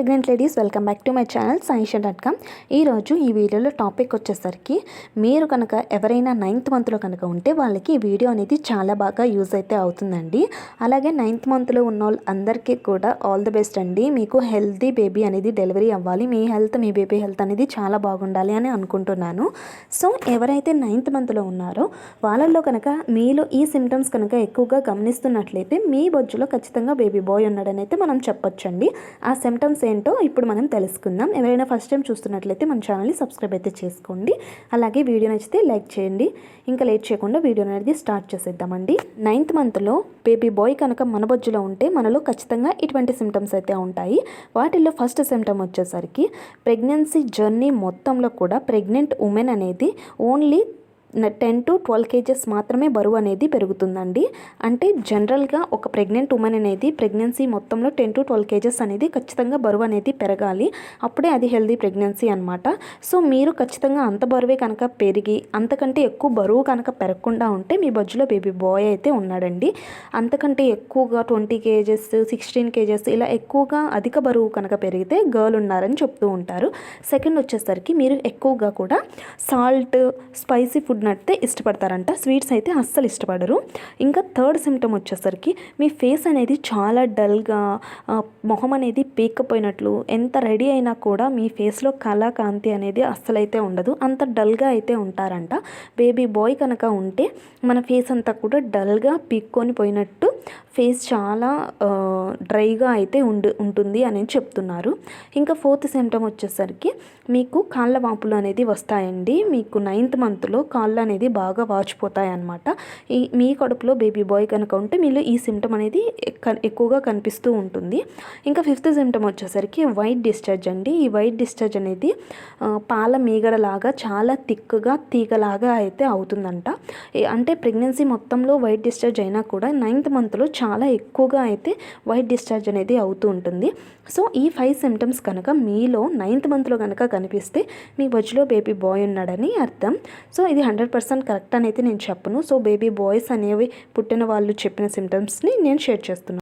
Pregnant ladies, welcome back to my channel saisha.com. ఈరోజు ఈ వీడియోలో టాపిక్ వచ్చేసరికి మీరు కనుక ఎవరైనా 9th మంత్లో కనుక ఉంటే వాళ్ళకి ఈ వీడియో అనేది చాలా బాగా యూజ్ అయితే అవుతుందండి. అలాగే 9th మంత్లో ఉన్న వాళ్ళందరికీ కూడా ఆల్ ది బెస్ట్ అండి. మీకు హెల్తీ బేబీ అనేది డెలివరీ అవ్వాలి, మీ హెల్త్ మీ బేబీ హెల్త్ అనేది చాలా బాగుండాలి అని అనుకుంటున్నాను. సో ఎవరైతే 9th మంత్లో ఉన్నారో వాళ్ళల్లో కనుక మీలో ఈ సిమ్టమ్స్ కనుక ఎక్కువగా గమనిస్తున్నట్లయితే మీ బొజ్జులో ఖచ్చితంగా బేబీ బాయ్ ఉన్నాడని అయితే మనం చెప్పొచ్చండి. ఆ సిమ్టమ్స్ ఏంటో ఇప్పుడు మనం తెలుసుకుందాం. ఎవరైనా ఫస్ట్ టైం చూస్తున్నట్లయితే మన ఛానల్ని సబ్స్క్రైబ్ అయితే చేసుకోండి. అలాగే వీడియో నచ్చితే లైక్ చేయండి. ఇంకా లేట్ చేయకుండా వీడియో అనేది స్టార్ట్ చేసేద్దామండి. 9th మంత్లో బేబీ బాయ్ కనుక మన బొజ్జులో ఉంటే మనలో ఖచ్చితంగా ఇటువంటి సిమ్టమ్స్ అయితే ఉంటాయి. వాటిల్లో ఫస్ట్ సిమ్టమ్ వచ్చేసరికి ప్రెగ్నెన్సీ జర్నీ మొత్తంలో కూడా ప్రెగ్నెంట్ ఉమెన్ అనేది ఓన్లీ 10 to 12 kgs మాత్రమే బరువు అనేది పెరుగుతుందండి. అంటే జనరల్గా ఒక ప్రెగ్నెంట్ ఉమెన్ అనేది ప్రెగ్నెన్సీ మొత్తంలో 10 to 12 kgs అనేది ఖచ్చితంగా బరువు అనేది పెరగాలి. అప్పుడే అది హెల్దీ ప్రెగ్నెన్సీ అనమాట. సో మీరు ఖచ్చితంగా అంత బరువే కనుక పెరిగి అంతకంటే ఎక్కువ బరువు కనుక పెరగకుండా ఉంటే మీ బొజ్జులో బేబీ బాయ్ అయితే ఉన్నాడండి. అంతకంటే ఎక్కువగా 20 kgs 16 kgs ఇలా ఎక్కువగా అధిక బరువు కనుక పెరిగితే గర్ల్ ఉన్నారని చెప్తూ ఉంటారు. సెకండ్ వచ్చేసరికి మీరు ఎక్కువగా కూడా సాల్ట్ స్పైసీ ఫుడ్ నడితే ఇష్టపడతారంట, స్వీట్స్ అయితే అస్సలు ఇష్టపడరు. ఇంకా థర్డ్ సిమ్టమ్ వచ్చేసరికి మీ ఫేస్ అనేది చాలా డల్గా, మొహం అనేది పీక్కపోయినట్లు, ఎంత రెడీ అయినా కూడా మీ ఫేస్లో కళ కాంతి అనేది అస్సలైతే ఉండదు, అంత డల్గా అయితే ఉంటారంట. బేబీ బాయ్ కనుక ఉంటే మన ఫేస్ అంతా కూడా డల్గా పీక్కొని పోయినట్టు ఫేస్ చాలా డ్రైగా అయితే ఉంటుంది అని చెప్తున్నారు. ఇంకా ఫోర్త్ సిమ్టమ్ వచ్చేసరికి మీకు కాళ్ళ వాపులు అనేది వస్తాయండి. మీకు 9th మంత్లో కాళ్ళు అనేది బాగా వాచిపోతాయి అన్నమాట. మీ కడుపులో బేబీ బాయ్ కనుక ఉంటే మీలో ఈ సిమ్టమ్ అనేది ఎక్కువగా కనిపిస్తూ ఉంటుంది. ఇంకా ఫిఫ్త్ సిమ్టమ్ వచ్చేసరికి వైట్ డిశ్చార్జ్ అండి. ఈ వైట్ డిశ్చార్జ్ అనేది పాల మీగడలాగా చాలా థిక్గా తీగలాగా అయితే అవుతుందంట. అంటే ప్రెగ్నెన్సీ మొత్తంలో వైట్ డిశ్చార్జ్ అయినా కూడా 9th మంత్లో చాలా ఎక్కువగా అయితే వైట్ డిశ్చార్జ్ అనేది అవుతూ ఉంటుంది. సో ఈ 5 సిమ్టమ్స్ కనుక మీలో 9th మంత్లో కనుక కనిపిస్తే మీ బొజ్జులో బేబీ బాయ్ ఉన్నాడని అర్థం. సో ఇది 100% కరెక్ట్ అని అయితే నేను చెప్పను. సో బేబీ బాయ్స్ అనేవి పుట్టిన వాళ్ళు చెప్పిన సిమ్టమ్స్ని నేను షేర్ చేస్తున్నాను.